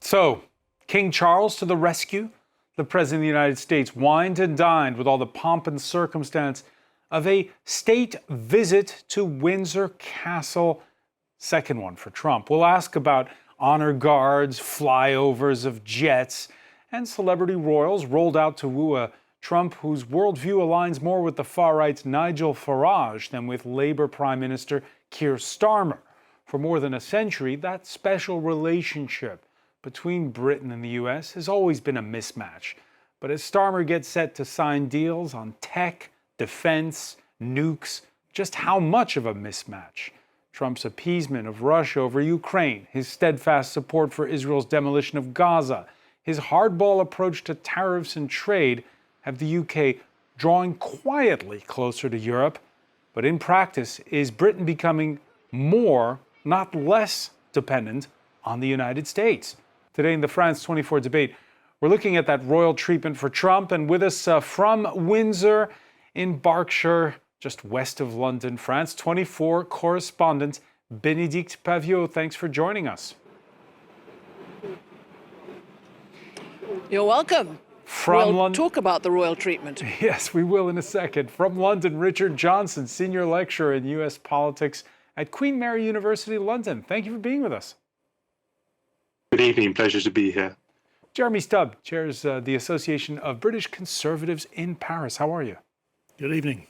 So, King Charles to the rescue? The President of the United States wined and dined with all the pomp and circumstance of a state visit to Windsor Castle. Second one for Trump. We'll ask about honor guards, flyovers of jets, and celebrity royals rolled out to woo a Trump whose worldview aligns more with the far right's Nigel Farage than with Labour Prime Minister Keir Starmer. For more than a century, that special relationship between Britain and the US has always been a mismatch. But as Starmer gets set to sign deals on tech, defense, nukes, just how much of a mismatch? Trump's appeasement of Russia over Ukraine, his steadfast support for Israel's demolition of Gaza, his hardball approach to tariffs and trade have the UK drawing quietly closer to Europe. But in practice, is Britain becoming more, not less, dependent on the United States? Today in the France 24 debate, we're looking at that royal treatment for Trump, and with us from Windsor in Berkshire, just west of London, France 24 correspondent Bénédicte Paviot. Thanks for joining us. You're welcome. We'll talk about the royal treatment. Yes, we will in a second. From London, Richard Johnson, senior lecturer in U.S. politics at Queen Mary University, London. Thank you for being with us. Good evening. Pleasure to be here. Jeremy Stubb chairs the Association of British Conservatives in Paris. How are you? Good evening.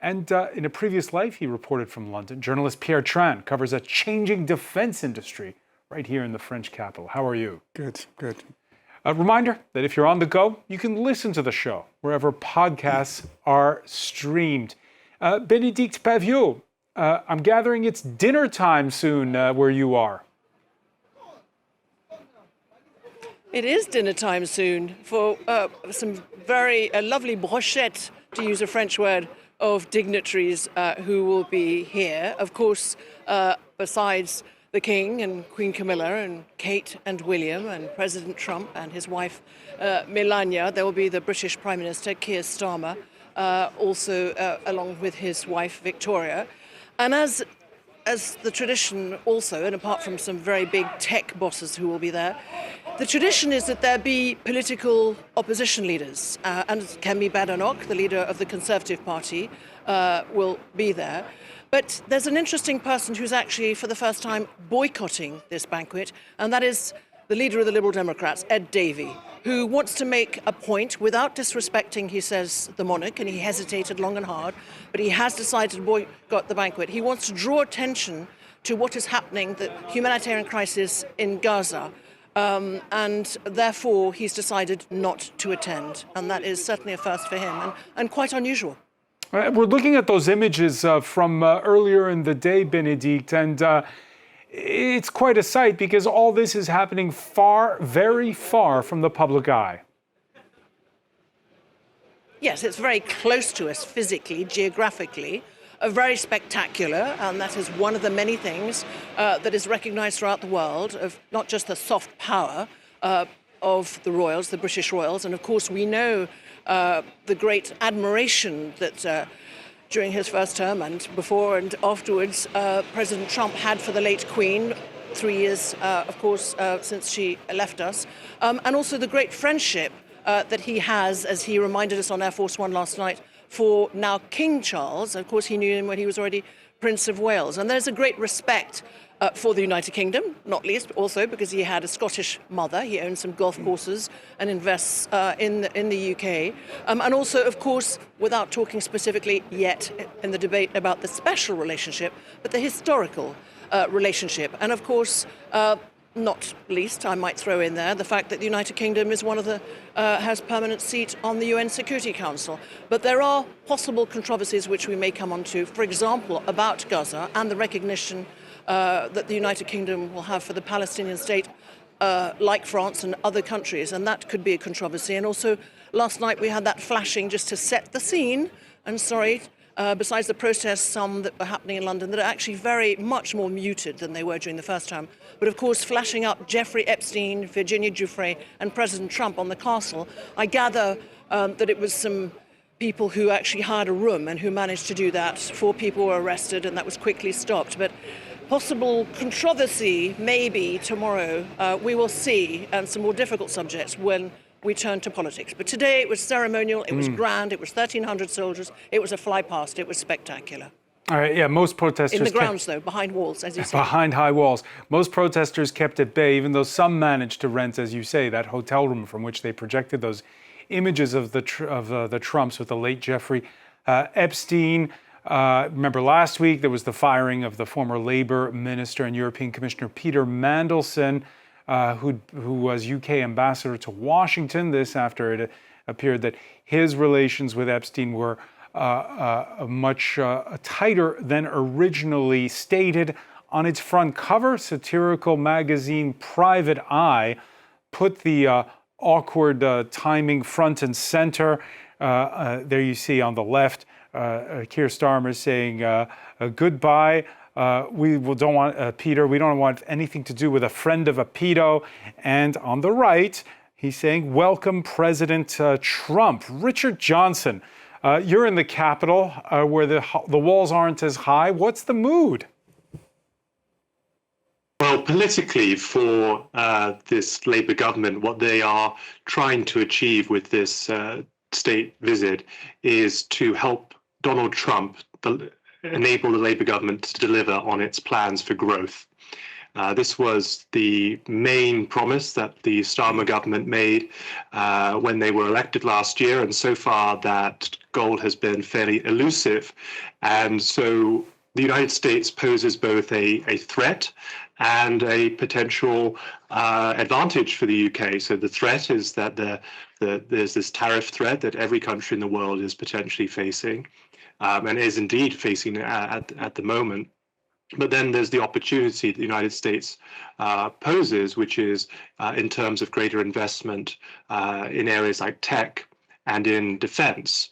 And in a previous life, he reported from London. Journalist Pierre Tran covers a changing defense industry right here in the French capital. How are you? Good. A reminder that if you're on the go, you can listen to the show wherever podcasts are streamed. Bénédicte Paviot, I'm gathering it's dinner time soon where you are. It is dinner time soon for some very lovely brochettes, to use a French word, of dignitaries who will be here. Of course, besides the King and Queen Camilla and Kate and William and President Trump and his wife Melania, there will be the British Prime Minister Keir Starmer, also along with his wife Victoria. And as the tradition also, and apart from some very big tech bosses who will be there, the tradition is that there be political opposition leaders. And Kemi Badenoch, the leader of the Conservative Party, will be there. But there's an interesting person who's actually, for the first time, boycotting this banquet, and that is the leader of the Liberal Democrats, Ed Davey, who wants to make a point without disrespecting, he says, the monarch, and he hesitated long and hard, but he has decided to boycott the banquet. He wants to draw attention to what is happening, the humanitarian crisis in Gaza, and therefore he's decided not to attend. And that is certainly a first for him, and quite unusual. We're looking at those images from earlier in the day, Bénédicte, and it's quite a sight because all this is happening very far from the public eye. Yes, it's very close to us physically, geographically, very spectacular, and that is one of the many things that is recognized throughout the world of not just the soft power of the royals, the British royals, and of course we know the great admiration that during his first term and before and afterwards President Trump had for the late Queen, 3 years, of course, since she left us, and also the great friendship that he has, as he reminded us on Air Force One last night, for now King Charles. Of course, he knew him when he was already Prince of Wales. And there's a great respect for the United Kingdom, not least also because he had a Scottish mother. He owns some golf courses and invests in the UK. And also, of course, without talking specifically yet in the debate about the special relationship, but the historical relationship. And of course, not least, I might throw in there the fact that the United Kingdom is one of the has permanent seat on the UN Security Council. But there are possible controversies which we may come on to, for example, about Gaza and the recognition that the United Kingdom will have for the Palestinian state, like France and other countries, and that could be a controversy. And also, last night we had that flashing just to set the scene, and besides the protests, some that were happening in London that are actually very much more muted than they were during the first term. But of course, flashing up Jeffrey Epstein, Virginia Giuffre and President Trump on the castle, I gather that it was some people who actually hired a room and who managed to do that. 4 people were arrested and that was quickly stopped. But possible controversy maybe tomorrow we will see, and some more difficult subjects when we turn to politics. But today it was ceremonial, it was grand, it was 1,300 soldiers, it was a fly past, it was spectacular. All right, yeah, most protesters... In the grounds, though, behind walls, as you say. Behind high walls. Most protesters kept at bay, even though some managed to rent, as you say, that hotel room from which they projected those images of the Trumps with the late Jeffrey Epstein. Remember last week there was the firing of the former Labour Minister and European Commissioner Peter Mandelson, who was UK ambassador to Washington. This after it appeared that his relations with Epstein were much tighter than originally stated. On its front cover, satirical magazine Private Eye put the awkward timing front and center. There you see on the left, Keir Starmer saying goodbye. Don't want Peter. We don't want anything to do with a friend of a pedo. And on the right, he's saying, "Welcome, President Trump." Richard Johnson, you're in the Capitol, where the walls aren't as high. What's the mood? Well, politically, for this Labour government, what they are trying to achieve with this state visit is to help Donald Trump enable the Labour government to deliver on its plans for growth. This was the main promise that the Starmer government made when they were elected last year, and so far that goal has been fairly elusive. And so the United States poses both a threat and a potential advantage for the UK. So the threat is that there's this tariff threat that every country in the world is potentially facing, and is indeed facing at the moment. But then there's the opportunity the United States poses, which is in terms of greater investment in areas like tech and in defense.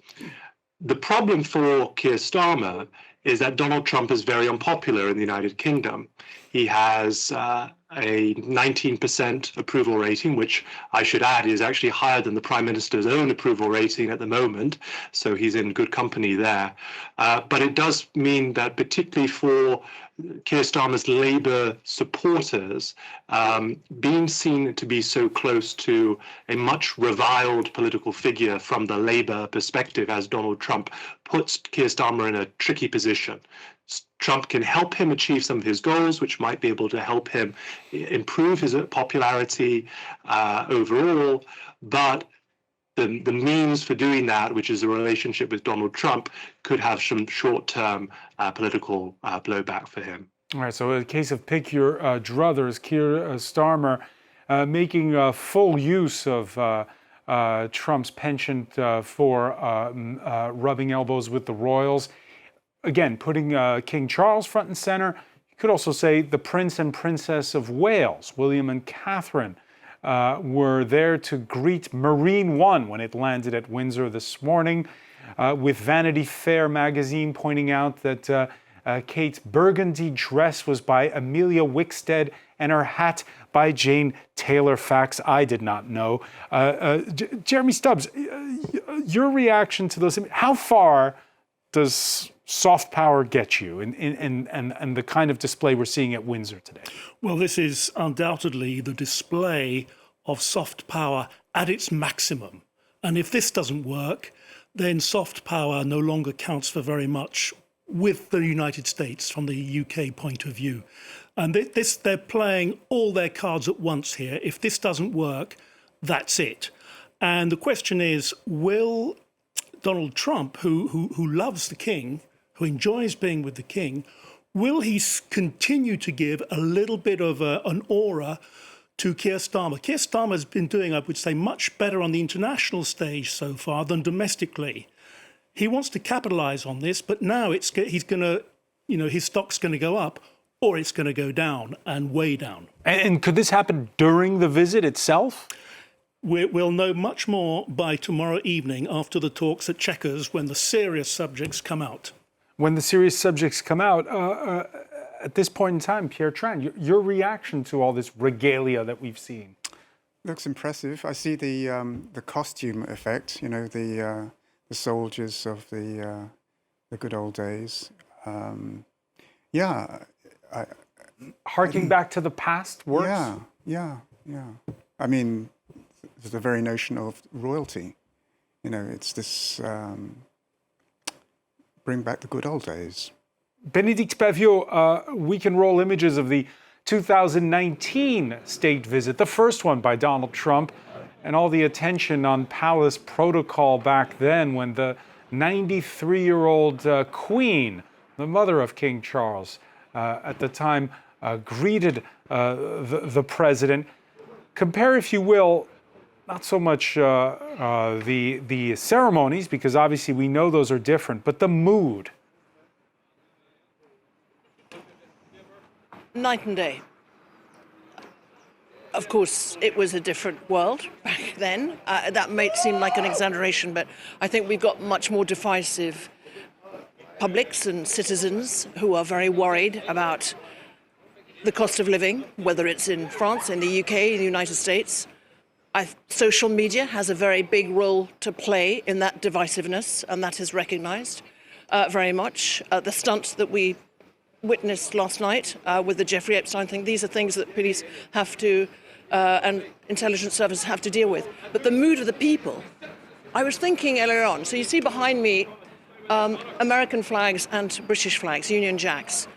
The problem for Keir Starmer is that Donald Trump is very unpopular in the United Kingdom. He has a 19% approval rating, which I should add is actually higher than the Prime Minister's own approval rating at the moment. So he's in good company there. But it does mean that particularly for Keir Starmer's Labour supporters, being seen to be so close to a much reviled political figure from the Labour perspective as Donald Trump puts Keir Starmer in a tricky position. Trump can help him achieve some of his goals, which might be able to help him improve his popularity overall, but the means for doing that, which is a relationship with Donald Trump, could have some short-term political blowback for him. All right, so in the case of pick your druthers, Keir Starmer making full use of Trump's penchant for rubbing elbows with the royals. Again, putting King Charles front and center. You could also say the Prince and Princess of Wales, William and Catherine, were there to greet Marine One when it landed at Windsor this morning, with Vanity Fair magazine pointing out that Kate's burgundy dress was by Amelia Wickstead and her hat by Jane Taylor. Facts I did not know. Jeremy Stubbs, your reaction to those, how far does soft power get you and the kind of display we're seeing at Windsor today? Well, this is undoubtedly the display of soft power at its maximum. And if this doesn't work, then soft power no longer counts for very much with the United States from the UK point of view. And they're playing all their cards at once here. If this doesn't work, that's it. And the question is, will Donald Trump, who loves the king, who enjoys being with the king, will he continue to give a little bit of an aura to Keir Starmer? Keir Starmer has been doing, I would say, much better on the international stage so far than domestically. He wants to capitalize on this, but now he's going to, his stock's going to go up or it's going to go down, and way down. And could this happen during the visit itself? We'll know much more by tomorrow evening after the talks at Chequers, when the serious subjects come out. When the serious subjects come out, at this point in time, Pierre Tran, your reaction to all this regalia that we've seen? Looks impressive. I see the costume effect. The soldiers of the good old days. harking back to the past works? Yeah. I mean, the very notion of royalty, it's this bring back the good old days. Bénédicte Paviour, we can roll images of the 2019 state visit, the first one by Donald Trump, and all the attention on palace protocol back then when the 93-year-old Queen, the mother of King Charles, at the time greeted the president. Compare, if you will, not so much the ceremonies, because obviously we know those are different, but the mood. Night and day. Of course, it was a different world back then. That may seem like an exaggeration, but I think we've got much more divisive publics and citizens who are very worried about the cost of living, whether it's in France, in the UK, in the United States. Social media has a very big role to play in that divisiveness, and that is recognised very much. The stunt that we witnessed last night with the Jeffrey Epstein thing, these are things that police have to, and intelligence services have to deal with. But the mood of the people, I was thinking earlier on, so you see behind me American flags and British flags, Union Jacks.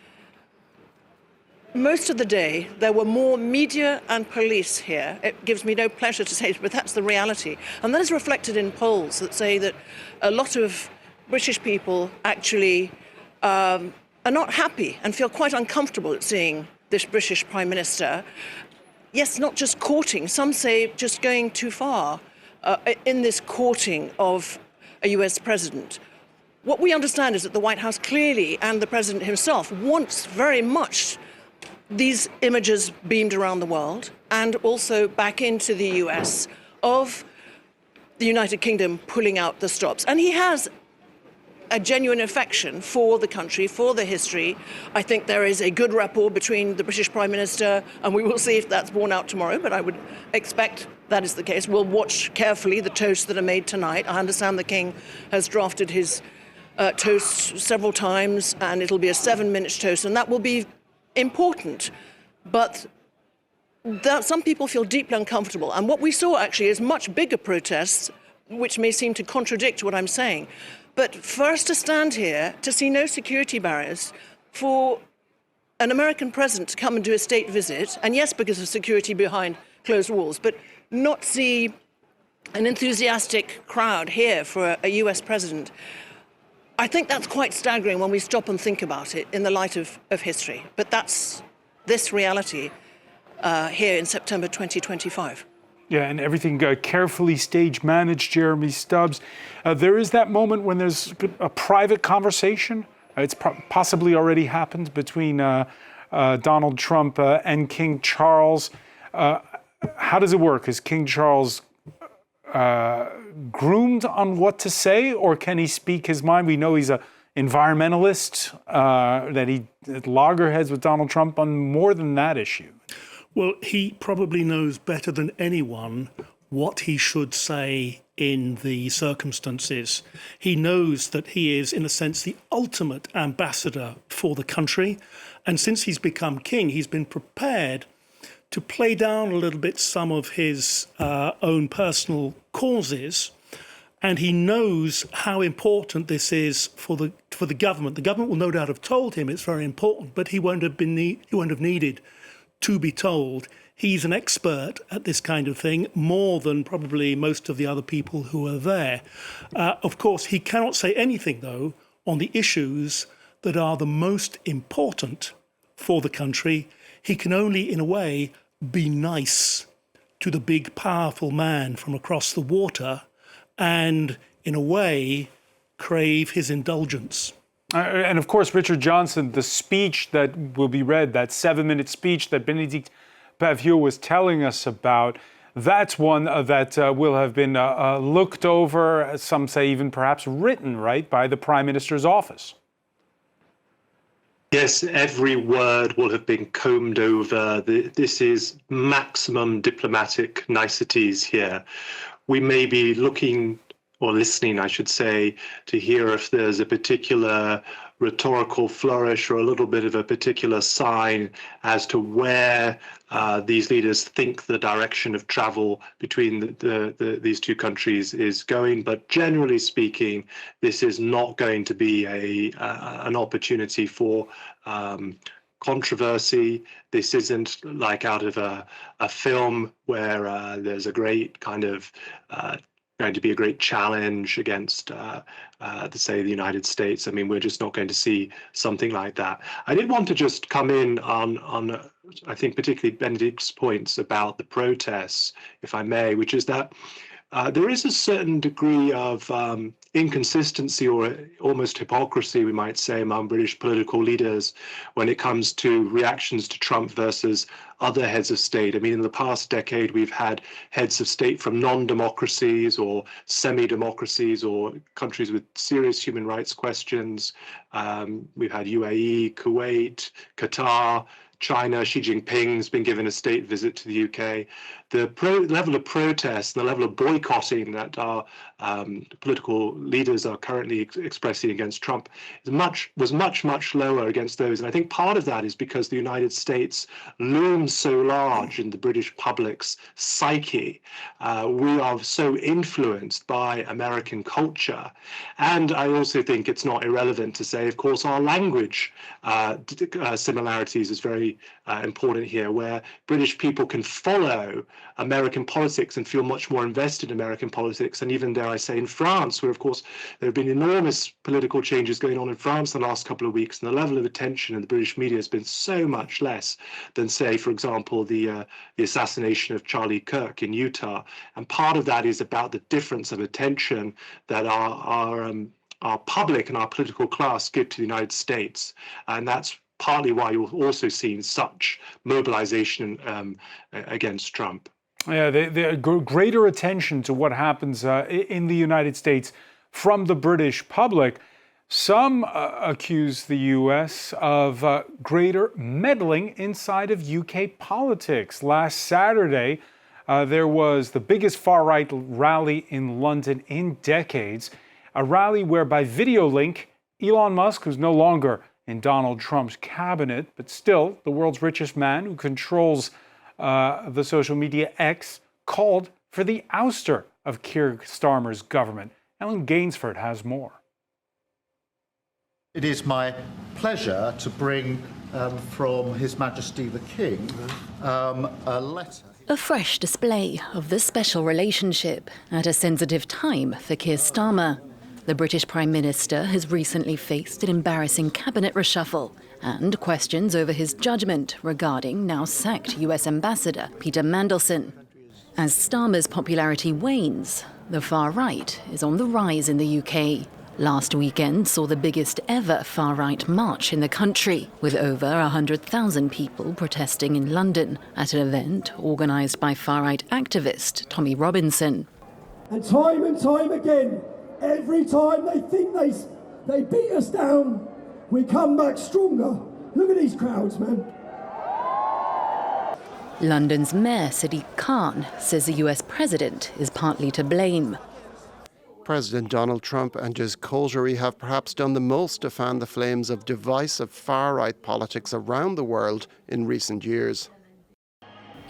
Most of the day, there were more media and police here. It gives me no pleasure to say it, but that's the reality. And that is reflected in polls that say that a lot of British people actually are not happy and feel quite uncomfortable at seeing this British Prime Minister. Yes, not just courting, some say just going too far in this courting of a US president. What we understand is that the White House clearly, and the president himself, wants very much these images beamed around the world and also back into the US of the United Kingdom pulling out the stops. And he has a genuine affection for the country, for the history. I think there is a good rapport between the British Prime Minister, and we will see if that's borne out tomorrow, but I would expect that is the case. We'll watch carefully the toasts that are made tonight. I understand the King has drafted his toast several times, and it'll be a 7-minute toast, and that will be important. But some people feel deeply uncomfortable. And what we saw actually is much bigger protests, which may seem to contradict what I'm saying. But for us to stand here, to see no security barriers, for an American president to come and do a state visit, and yes, because of security behind closed walls, but not see an enthusiastic crowd here for a US president, I think that's quite staggering when we stop and think about it in the light of history. But that's this reality here in September 2025. Yeah, and everything carefully stage managed, Jeremy Stubbs. There is that moment when there's a private conversation. It's possibly already happened between Donald Trump and King Charles. How does it work? Is King Charles groomed on what to say, or can he speak his mind? We know he's an environmentalist, that he at loggerheads with Donald Trump on more than that issue. Well, he probably knows better than anyone what he should say in the circumstances. He knows that he is, in a sense, the ultimate ambassador for the country. And since he's become king, he's been prepared to play down a little bit some of his own personal causes. And he knows how important this is for the government. The government will no doubt have told him it's very important, but he won't have needed to be told. He's an expert at this kind of thing, more than probably most of the other people who are there. Of course, he cannot say anything, though, on the issues that are the most important for the country. He can only, in a way, be nice to the big, powerful man from across the water and, in a way, crave his indulgence. And of course, Richard Johnson, the speech that will be read, that 7-minute speech that Bénédicte Paviour was telling us about, that's one that will have been looked over, some say even perhaps written, right, by the Prime Minister's office. Yes, every word will have been combed over. This is maximum diplomatic niceties here. We may be looking, or listening, I should say, to hear if there's a particular rhetorical flourish or a little bit of a particular sign as to where these leaders think the direction of travel between these two countries is going. But generally speaking, this is not going to be an opportunity for controversy. This isn't like out of a film where there's a great kind of going to be a great challenge against, say, the United States. I mean, we're just not going to see something like that. I did want to just come in on I think, particularly Benedict's points about the protests, if I may, which is that there is a certain degree of inconsistency or almost hypocrisy, we might say, among British political leaders when it comes to reactions to Trump versus other heads of state. I mean, in the past decade, we've had heads of state from non-democracies or semi-democracies or countries with serious human rights questions. We've had UAE, Kuwait, Qatar, China. Xi Jinping's been given a state visit to the UK. The level of protest, the level of boycotting that our political leaders are currently expressing against Trump was much lower against those. And I think part of that is because the United States looms so large in the British public's psyche. We are so influenced by American culture. And I also think it's not irrelevant to say, of course, our language similarities is very important here, where British people can follow American politics and feel much more invested in American politics. And even, dare I say, in France, where, of course, there have been enormous political changes going on in France in the last couple of weeks, and the level of attention in the British media has been so much less than, say, for example, the assassination of Charlie Kirk in Utah. And part of that is about the difference of attention that our public and our political class give to the United States. And that's partly why you've also seen such mobilization against Trump. Yeah, the greater attention to what happens in the United States from the British public. Some accuse the U.S. of greater meddling inside of UK politics. Last Saturday, there was the biggest far-right rally in London in decades, a rally where by video link, Elon Musk, who's no longer in Donald Trump's cabinet, but still the world's richest man who controls the social media X, called for the ouster of Keir Starmer's government. Ellen Gainsford has more. It is my pleasure to bring from His Majesty the King a letter. A fresh display of this special relationship at a sensitive time for Keir Starmer. The British Prime Minister has recently faced an embarrassing cabinet reshuffle and questions over his judgment regarding now-sacked US Ambassador Peter Mandelson. As Starmer's popularity wanes, the far right is on the rise in the UK. Last weekend saw the biggest ever far-right march in the country, with over 100,000 people protesting in London at an event organised by far-right activist Tommy Robinson. And time again, every time they think they beat us down, we come back stronger. Look at these crowds, man. London's Mayor Sadiq Khan says the US president is partly to blame. President Donald Trump and his coterie have perhaps done the most to fan the flames of divisive far-right politics around the world in recent years.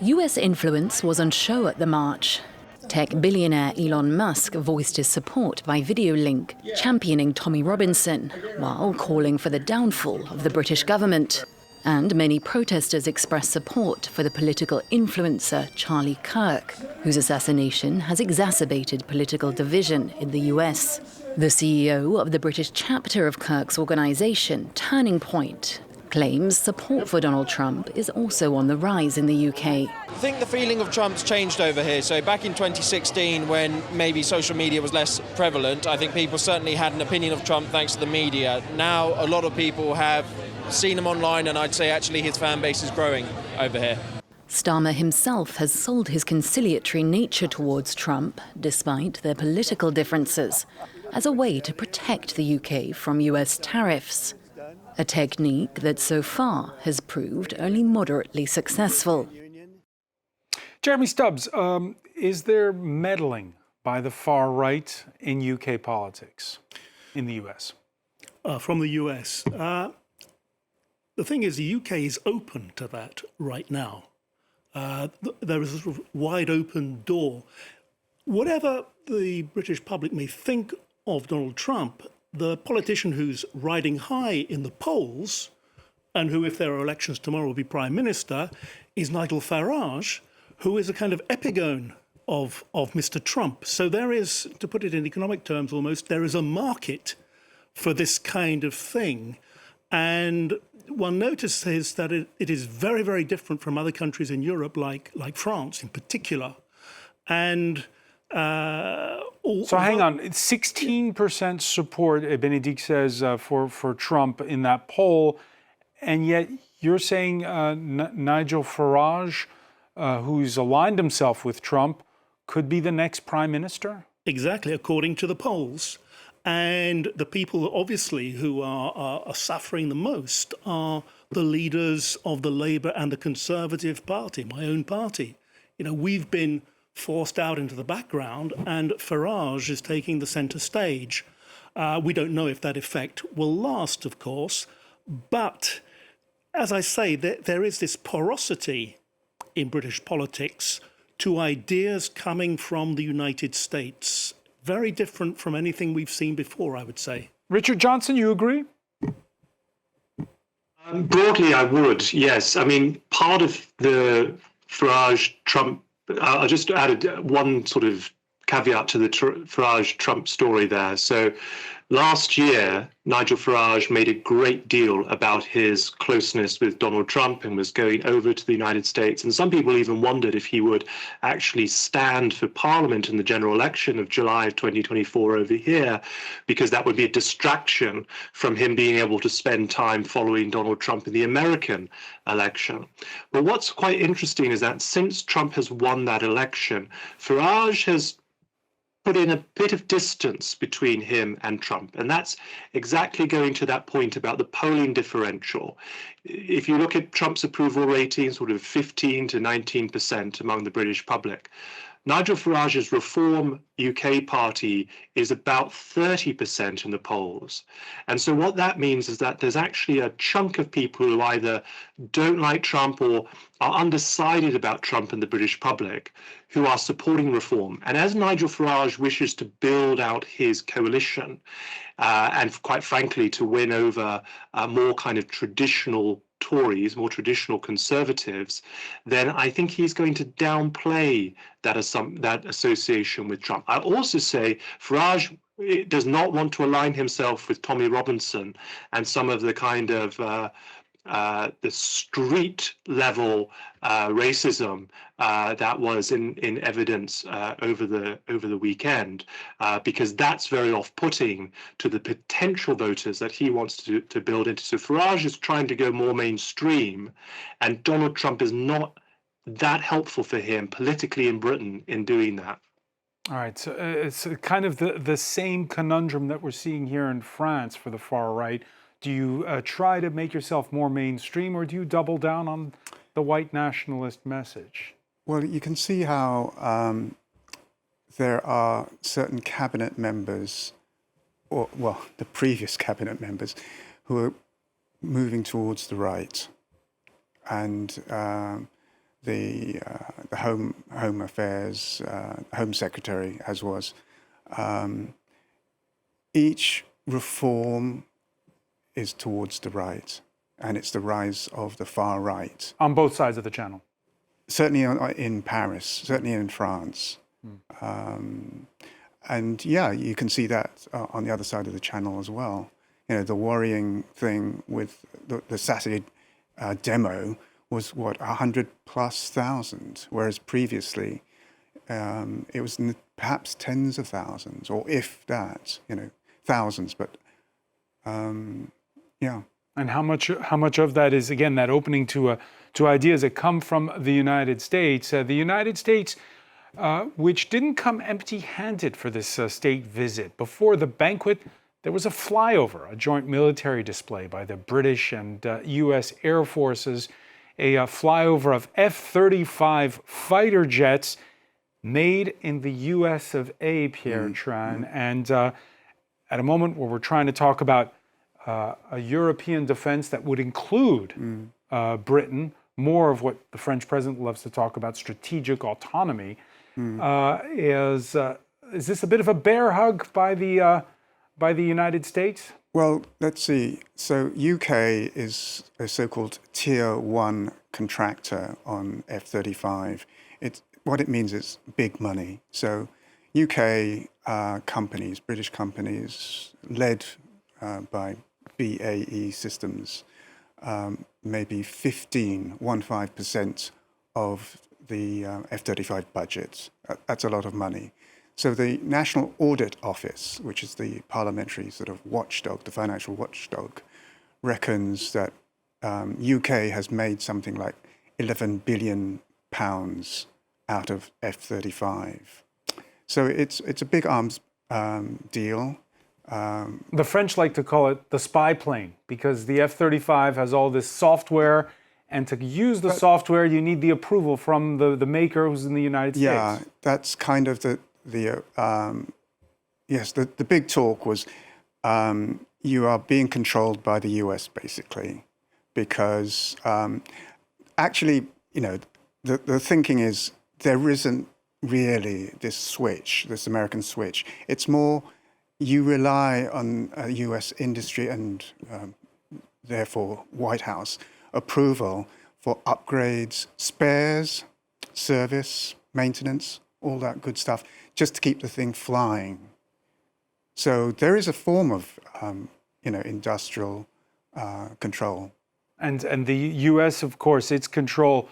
US influence was on show at the march. Tech billionaire Elon Musk voiced his support by video link, championing Tommy Robinson, while calling for the downfall of the British government. And many protesters expressed support for the political influencer Charlie Kirk, whose assassination has exacerbated political division in the US. The CEO of the British chapter of Kirk's organisation, Turning Point, claims support for Donald Trump is also on the rise in the UK. I think the feeling of Trump's changed over here. So back in 2016, when maybe social media was less prevalent, I think people certainly had an opinion of Trump thanks to the media. Now a lot of people have seen him online, and I'd say actually his fan base is growing over here. Starmer himself has sold his conciliatory nature towards Trump, despite their political differences, as a way to protect the UK from US tariffs. A technique that so far has proved only moderately successful. Jeremy Stubbs, is there meddling by the far right in UK politics, in the US? from the US. The thing is, the UK is open to that right now. There is a sort of wide open door. Whatever the British public may think of Donald Trump, the politician who's riding high in the polls, and who, if there are elections tomorrow, will be Prime Minister, is Nigel Farage, who is a kind of epigone of Mr. Trump. So there is, to put it in economic terms almost, there is a market for this kind of thing. And one notices that it is very, very different from other countries in Europe, like France in particular. And so hang on, 16% support, Benedict says, for Trump in that poll. And yet you're saying Nigel Farage, who's aligned himself with Trump, could be the next prime minister? Exactly, according to the polls. And the people, obviously, who are suffering the most are the leaders of the Labour and the Conservative Party, my own party. You know, we've been forced out into the background, and Farage is taking the centre stage. We don't know if that effect will last, of course, but as I say, there is this porosity in British politics to ideas coming from the United States. Very different from anything we've seen before, I would say. Richard Johnson, you agree? Broadly, I would, yes. I mean, part of the Farage-Trump, I'll just add one sort of caveat to the Farage-Trump story there. So last year, Nigel Farage made a great deal about his closeness with Donald Trump and was going over to the United States. And some people even wondered if he would actually stand for Parliament in the general election of July of 2024 over here, because that would be a distraction from him being able to spend time following Donald Trump in the American election. But what's quite interesting is that since Trump has won that election, Farage has put in a bit of distance between him and Trump. And that's exactly going to that point about the polling differential. If you look at Trump's approval rating, sort of 15 to 19% among the British public, Nigel Farage's Reform UK party is about 30% in the polls. And so what that means is that there's actually a chunk of people who either don't like Trump or are undecided about Trump in the British public who are supporting reform. And as Nigel Farage wishes to build out his coalition and quite frankly to win over more kind of traditional Tories, more traditional Conservatives, then I think he's going to downplay that association with Trump. I also say Farage does not want to align himself with Tommy Robinson and some of the kind of the street level racism that was in evidence over the weekend, because that's very off-putting to the potential voters that he wants to build into. So Farage is trying to go more mainstream, and Donald Trump is not that helpful for him politically in Britain in doing that. All right, so it's kind of the same conundrum that we're seeing here in France for the far right. Do you try to make yourself more mainstream, or do you double down on the white nationalist message? Well, you can see how there are certain cabinet members, or well, the previous cabinet members, who are moving towards the right, and the Home Affairs Home Secretary, as was, each reform is towards the right, and it's the rise of the far right. On both sides of the channel? Certainly in Paris, certainly in France. And yeah, you can see that on the other side of the channel as well. You know, the worrying thing with the Saturday demo was, what, 100,000+, whereas previously it was perhaps tens of thousands, or if that, you know, thousands, but yeah. And how much of that is, again, that opening to ideas that come from the United States? The United States, which didn't come empty-handed for this state visit. Before the banquet, there was a flyover, a joint military display by the British and U.S. Air Forces, a flyover of F-35 fighter jets made in the U.S. of A, Pierre Tran. And at a moment where we're trying to talk about a European defense that would include Britain, more of what the French president loves to talk about, strategic autonomy, is this a bit of a bear hug by the United States? Well, let's see. So UK is a so-called tier 1 contractor on F-35. What it means is big money. So UK companies, British companies, led by BAE Systems, maybe 15% of the F-35 budget. That's a lot of money. So the National Audit Office, which is the parliamentary sort of watchdog, the financial watchdog, reckons that UK has made something like £11 billion out of F-35. So it's a big arms deal. The French like to call it the spy plane because the F-35 has all this software, and to use the software, you need the approval from the maker who's in the United States. Yeah, that's kind of the big talk was you are being controlled by the US basically, because actually, the thinking is there isn't really this switch, this American switch. It's more you rely on a US industry and therefore White House approval for upgrades, spares, service, maintenance, all that good stuff, just to keep the thing flying. So there is a form of, industrial control. And the U.S., of course, its control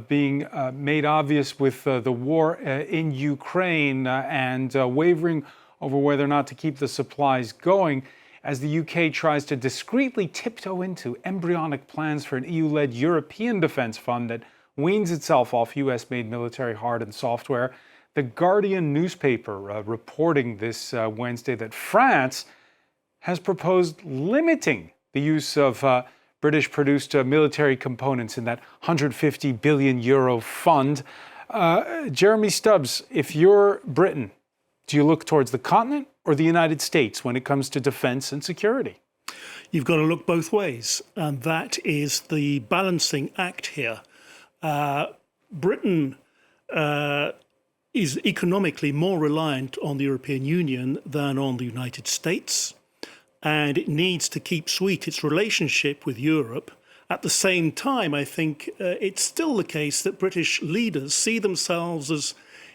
being made obvious with the war in Ukraine and wavering over whether or not to keep the supplies going, as the UK tries to discreetly tiptoe into embryonic plans for an EU-led European defense fund that weans itself off US-made military hard and software. The Guardian newspaper reporting this Wednesday that France has proposed limiting the use of British-produced military components in that €150 billion fund. Jeremy Stubbs, if you're Britain, do you look towards the continent or the United States when it comes to defense and security? You've got to look both ways, and that is the balancing act here. Britain is economically more reliant on the European Union than on the United States, and it needs to keep sweet its relationship with Europe. At the same time, I think it's still the case that British leaders see themselves as,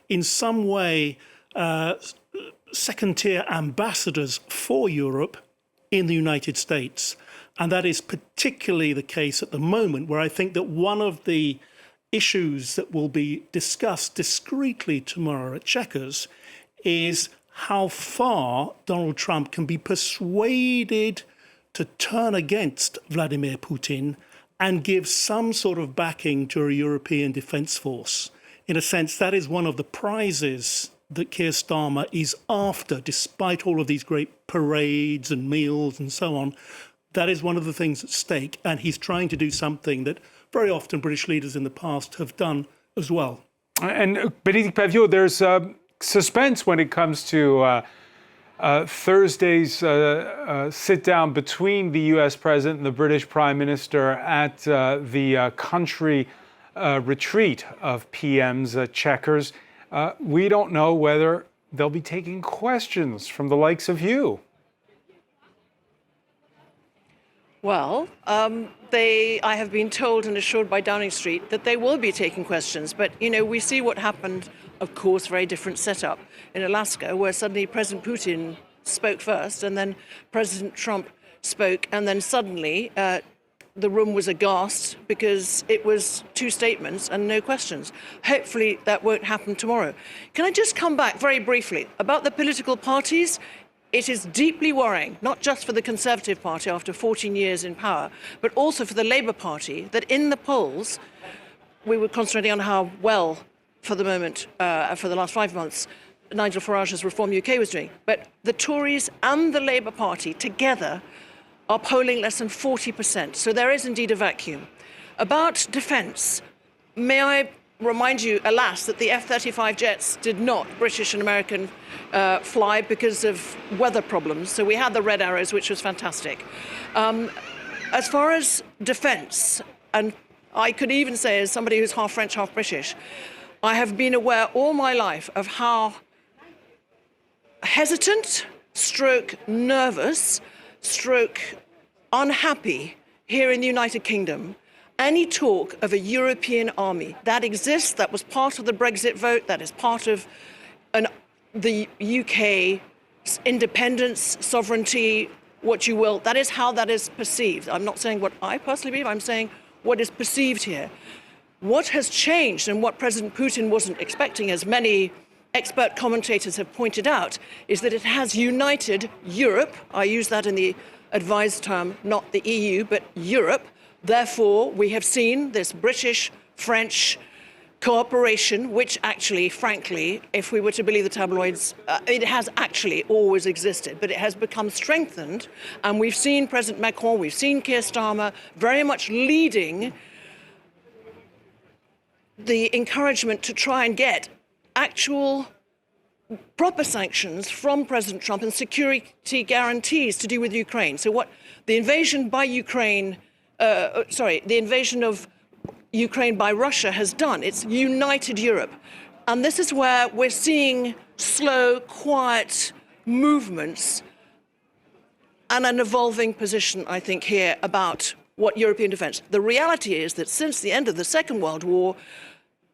in some way, second-tier ambassadors for Europe in the United States. And that is particularly the case at the moment, where I think that one of the issues that will be discussed discreetly tomorrow at Chequers is how far Donald Trump can be persuaded to turn against Vladimir Putin and give some sort of backing to a European defense force. In a sense, that is one of the prizes that Keir Starmer is after, despite all of these great parades and meals and so on. That is one of the things at stake, and he's trying to do something that very often British leaders in the past have done as well. And Bénédicte Paviot, there's suspense when it comes to Thursday's sit-down between the U.S. President and the British Prime Minister at the country retreat of PMs, Chequers. We don't know whether they'll be taking questions from the likes of you. Well, I have been told and assured by Downing Street that they will be taking questions. But, we see what happened, of course, very different setup in Alaska, where suddenly President Putin spoke first and then President Trump spoke. And then suddenly the room was aghast because it was two statements and no questions. Hopefully that won't happen tomorrow. Can I just come back very briefly about the political parties? It is deeply worrying, not just for the Conservative Party after 14 years in power, but also for the Labour Party, that in the polls, we were concentrating on how well, for the moment, for the last 5 months, Nigel Farage's Reform UK was doing. But the Tories and the Labour Party together are polling less than 40%. So there is indeed a vacuum. About defence, may I remind you, alas, that the F-35 jets did not, British and American, fly because of weather problems. So we had the Red Arrows, which was fantastic. As far as defence, and I could even say as somebody who's half French, half British, I have been aware all my life of how hesitant, stroke nervous, stroke unhappy here in the United Kingdom any talk of a European army. That exists, that was part of the Brexit vote, that is part of the UK's independence, sovereignty, what you will. That is how that is perceived. I'm not saying what I personally believe, I'm saying what is perceived here. What has changed and what President Putin wasn't expecting, as many expert commentators have pointed out, is that it has united Europe. I use that in the advised term, not the EU, but Europe. Therefore, we have seen this British-French cooperation, which actually, frankly, if we were to believe the tabloids, it has actually always existed, but it has become strengthened. And we've seen President Macron, we've seen Keir Starmer very much leading the encouragement to try and get actual proper sanctions from President Trump and security guarantees to do with Ukraine. So what the invasion by Ukraine, the invasion of Ukraine by Russia has done, it's united Europe. And this is where we're seeing slow, quiet movements and an evolving position, I think, here about what European defence. The reality is that since the end of the Second World War,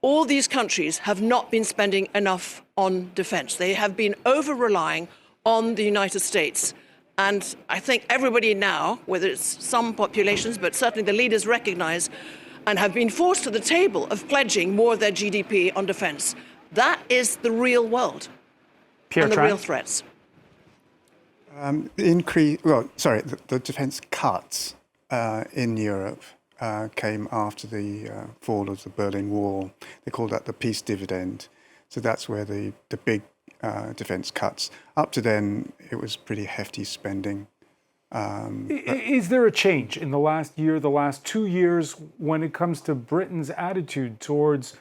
all these countries have not been spending enough on defence. They have been over-relying on the United States. And I think everybody now, whether it's some populations, but certainly the leaders recognise and have been forced to the table of pledging more of their GDP on defence. That is the real world Pierre and the Tran? real threats. The defence cuts in Europe came after the fall of the Berlin Wall. They called that the peace dividend. So that's where the big defence cuts. Up to then, it was pretty hefty spending. Is there a change in the last year, the last 2 years, when it comes to Britain's attitude towards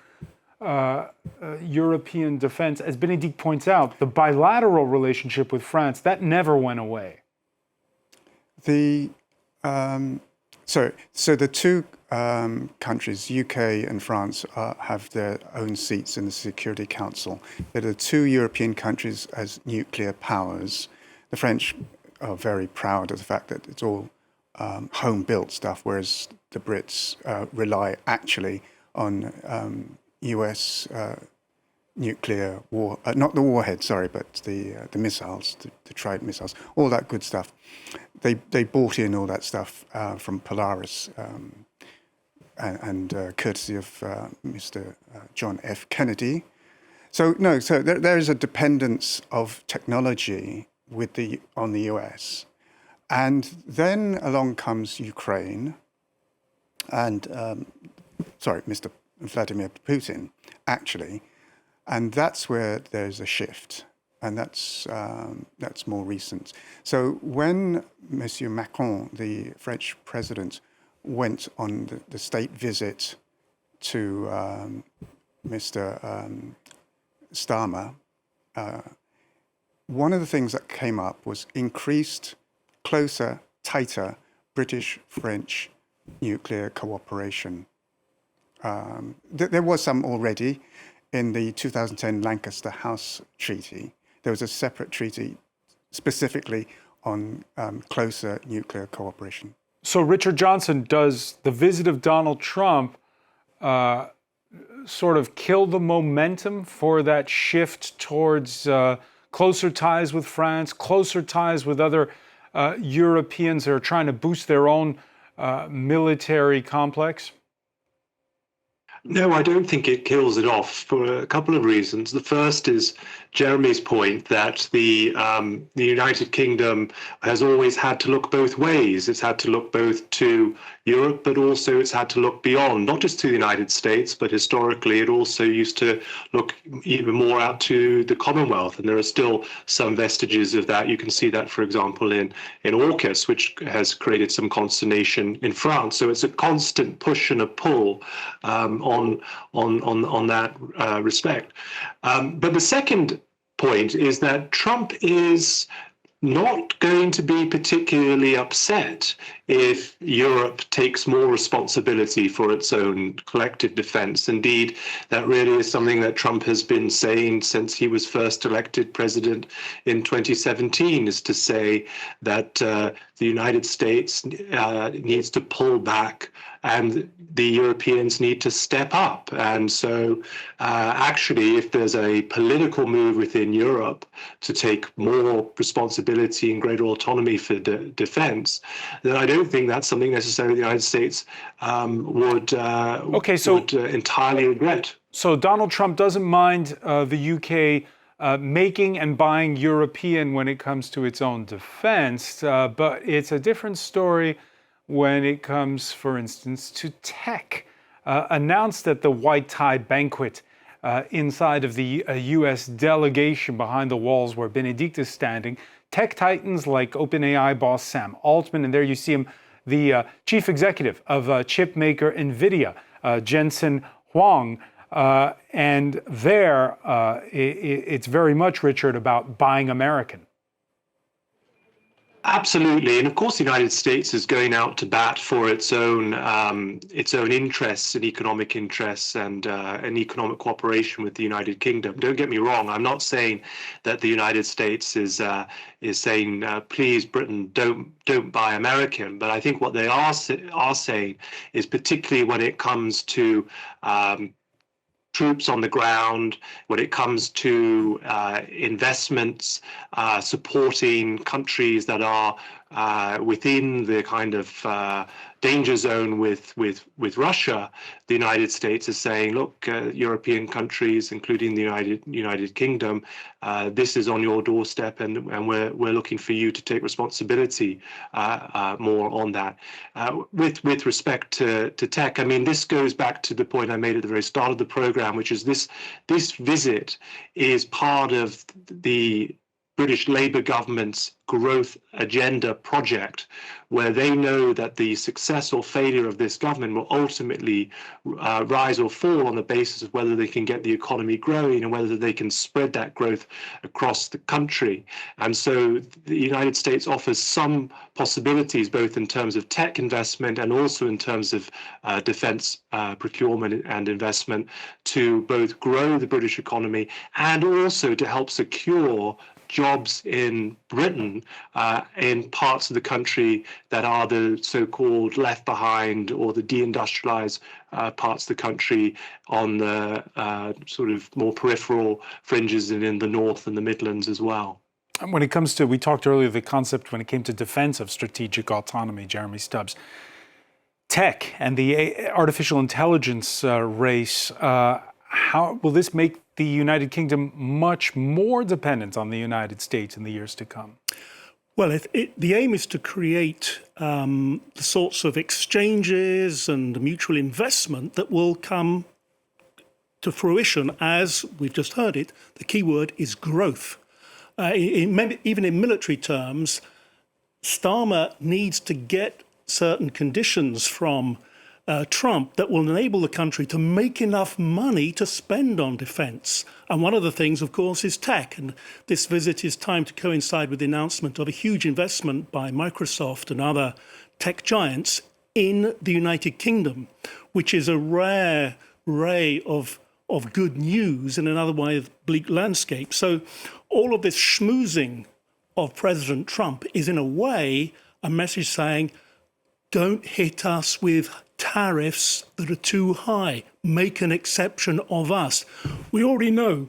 European defence? As Benedict points out, the bilateral relationship with France, that never went away. So the two countries, UK and France, have their own seats in the Security Council. They're the two European countries as nuclear powers. The French are very proud of the fact that it's all home-built stuff, whereas the Brits rely actually on US nuclear war, not the warhead, sorry, but the missiles, the Trident missiles, all that good stuff. They bought in all that stuff from Polaris and courtesy of Mr. John F. Kennedy. So there is a dependence of technology on the US. And then along comes Ukraine and, Mr. Vladimir Putin, actually. And that's where there's a shift. And that's more recent. So when Monsieur Macron, the French president, went on the state visit to Mr. Starmer, one of the things that came up was increased, closer, tighter British-French nuclear cooperation. There was some already in the 2010 Lancaster House Treaty. There was a separate treaty specifically on closer nuclear cooperation. So, Richard Johnson, does the visit of Donald Trump sort of kill the momentum for that shift towards closer ties with France, closer ties with other Europeans that are trying to boost their own military complex? No, I don't think it kills it off for a couple of reasons. The first is Jeremy's point that the United Kingdom has always had to look both ways. It's had to look both to Europe, but also it's had to look beyond, not just to the United States, but historically it also used to look even more out to the Commonwealth. And there are still some vestiges of that. You can see that, for example, in AUKUS, which has created some consternation in France. So it's a constant push and a pull on that respect. But the second point is that Trump is not going to be particularly upset if Europe takes more responsibility for its own collective defense. Indeed, that really is something that Trump has been saying since he was first elected president in 2017, is to say that the United States needs to pull back and the Europeans need to step up. And so actually, if there's a political move within Europe to take more responsibility and greater autonomy for defense, then I don't think that's something necessarily the United States would entirely regret. So Donald Trump doesn't mind the UK making and buying European when it comes to its own defense, but it's a different story when it comes, for instance, to tech. Announced at the white tie banquet inside of the U.S. delegation behind the walls where Benedict is standing, tech titans like OpenAI boss Sam Altman, and there you see him, the chief executive of chip maker NVIDIA, Jensen Huang, and there it's very much, Richard, about buying American. Absolutely, and of course, the United States is going out to bat for its own interests and economic interests and economic cooperation with the United Kingdom. Don't get me wrong; I'm not saying that the United States is saying, "Please, Britain, don't buy American." But I think what they are saying is, particularly when it comes to troops on the ground, when it comes to investments, supporting countries that are within the kind of danger zone with Russia, the United States is saying, look, European countries, including the United Kingdom, this is on your doorstep, and we're looking for you to take responsibility more on that. With respect to tech, I mean, this goes back to the point I made at the very start of the program, which is this visit is part of the British Labour government's growth agenda project, where they know that the success or failure of this government will ultimately rise or fall on the basis of whether they can get the economy growing and whether they can spread that growth across the country. And so the United States offers some possibilities, both in terms of tech investment and also in terms of defence procurement and investment, to both grow the British economy and also to help secure jobs in Britain, in parts of the country that are the so-called left behind or the deindustrialized parts of the country on the sort of more peripheral fringes and in the north and the Midlands as well. When it comes to, we talked earlier, the concept when it came to defense of strategic autonomy, Jeremy Stubbs, tech and the artificial intelligence race, how will this make the United Kingdom much more dependent on the United States in the years to come? Well, the aim is to create the sorts of exchanges and mutual investment that will come to fruition as, we've just heard it, the key word is growth. Even in military terms, Starmer needs to get certain conditions from Trump that will enable the country to make enough money to spend on defense. And one of the things, of course, is tech. And this visit is timed to coincide with the announcement of a huge investment by Microsoft and other tech giants in the United Kingdom, which is a rare ray of good news in an otherwise bleak landscape. So all of this schmoozing of President Trump is, in a way, a message saying, don't hit us with tariffs that are too high. Make an exception of us. We already know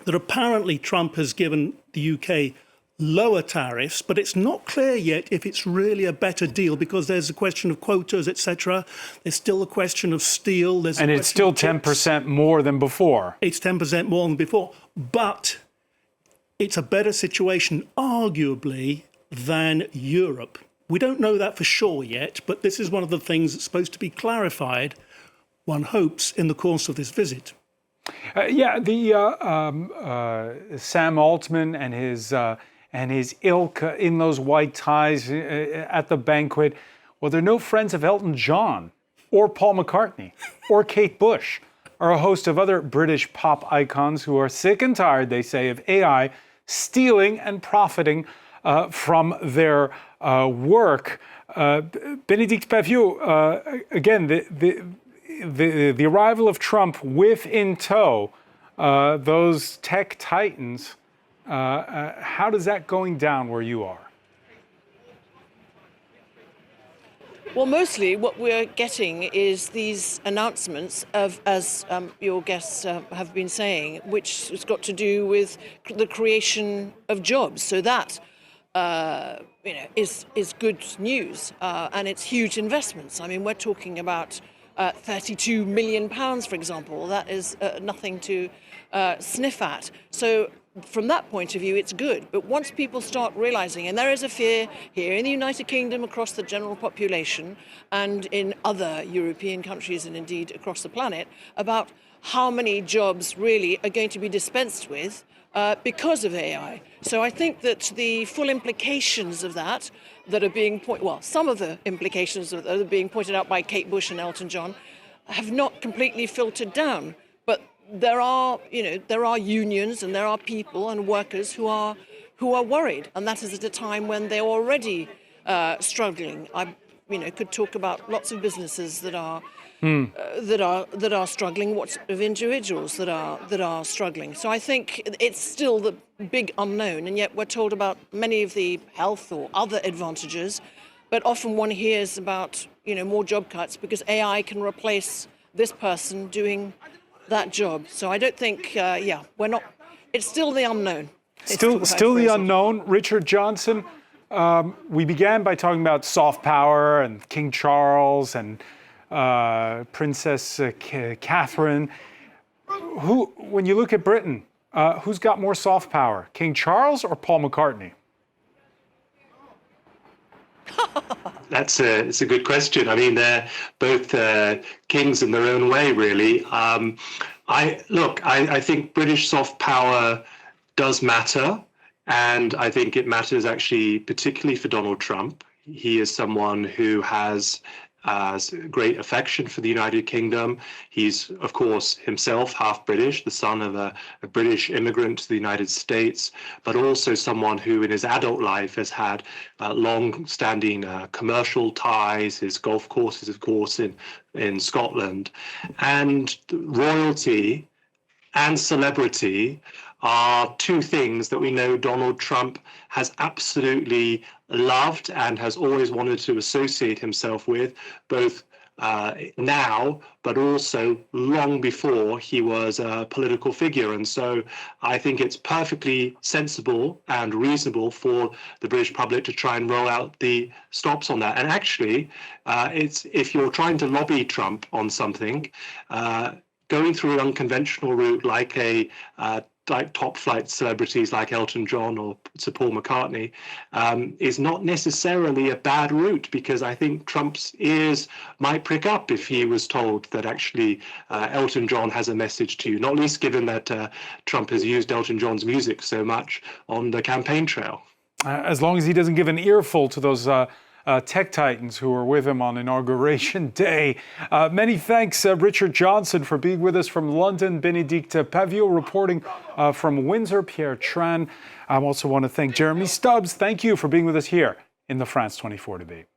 that apparently Trump has given the UK lower tariffs, but it's not clear yet if it's really a better deal, because there's a question of quotas, etc. There's still a question of steel. And it's still 10% more than before. It's 10% more than before. But it's a better situation, arguably, than Europe. We don't know that for sure yet, but this is one of the things that's supposed to be clarified, one hopes, in the course of this visit. Sam Altman and his ilk in those white ties at the banquet. Well, they're no friends of Elton John or Paul McCartney or Kate Bush or a host of other British pop icons who are sick and tired, they say, of AI stealing and profiting from their work. Bénédicte Paviot, again, the arrival of Trump with in tow those tech titans, how does that going down where you are? Well, mostly what we're getting is these announcements of, as your guests have been saying, which has got to do with the creation of jobs. So that is good news, and it's huge investments. I mean, we're talking about £32 million, for example. That is nothing to sniff at. So from that point of view, it's good. But once people start realizing, and there is a fear here in the United Kingdom, across the general population, and in other European countries, and indeed across the planet, about how many jobs really are going to be dispensed with because of AI. So I think that the full implications of that are being some of the implications that are being pointed out by Kate Bush and Elton John have not completely filtered down. But there are unions and there are people and workers who are worried, and that is at a time when they're already struggling. I could talk about lots of businesses that are struggling, lots of individuals that are struggling. So I think it's still the big unknown, and yet we're told about many of the health or other advantages, but often one hears about more job cuts because AI can replace this person doing that job. So I don't think we're not. It's still the unknown. Still the unknown. Richard Johnson. We began by talking about soft power and King Charles and Princess Catherine. When you look at Britain, who's got more soft power, King Charles or Paul McCartney? It's a good question. I mean, they're both kings in their own way, really. I think British soft power does matter, and I think it matters actually particularly for Donald Trump. He is someone who has great affection for the United Kingdom. He's, of course, himself half British, the son of a British immigrant to the United States, but also someone who in his adult life has had long-standing commercial ties, his golf courses, of course, in Scotland. And royalty and celebrity are two things that we know Donald Trump has absolutely loved and has always wanted to associate himself with, both now, but also long before he was a political figure. And so I think it's perfectly sensible and reasonable for the British public to try and roll out the stops on that. And actually, if you're trying to lobby Trump on something, going through an unconventional route like like top flight celebrities like Elton John or Sir Paul McCartney is not necessarily a bad route, because I think Trump's ears might prick up if he was told that actually Elton John has a message to you, not least given that Trump has used Elton John's music so much on the campaign trail. As long as he doesn't give an earful to those tech titans who were with him on Inauguration Day. Many thanks, Richard Johnson, for being with us from London. Bénédicte Paviot reporting from Windsor. Pierre Tran. I also want to thank Jeremy Stubbs. Thank you for being with us here in the France 24 debate.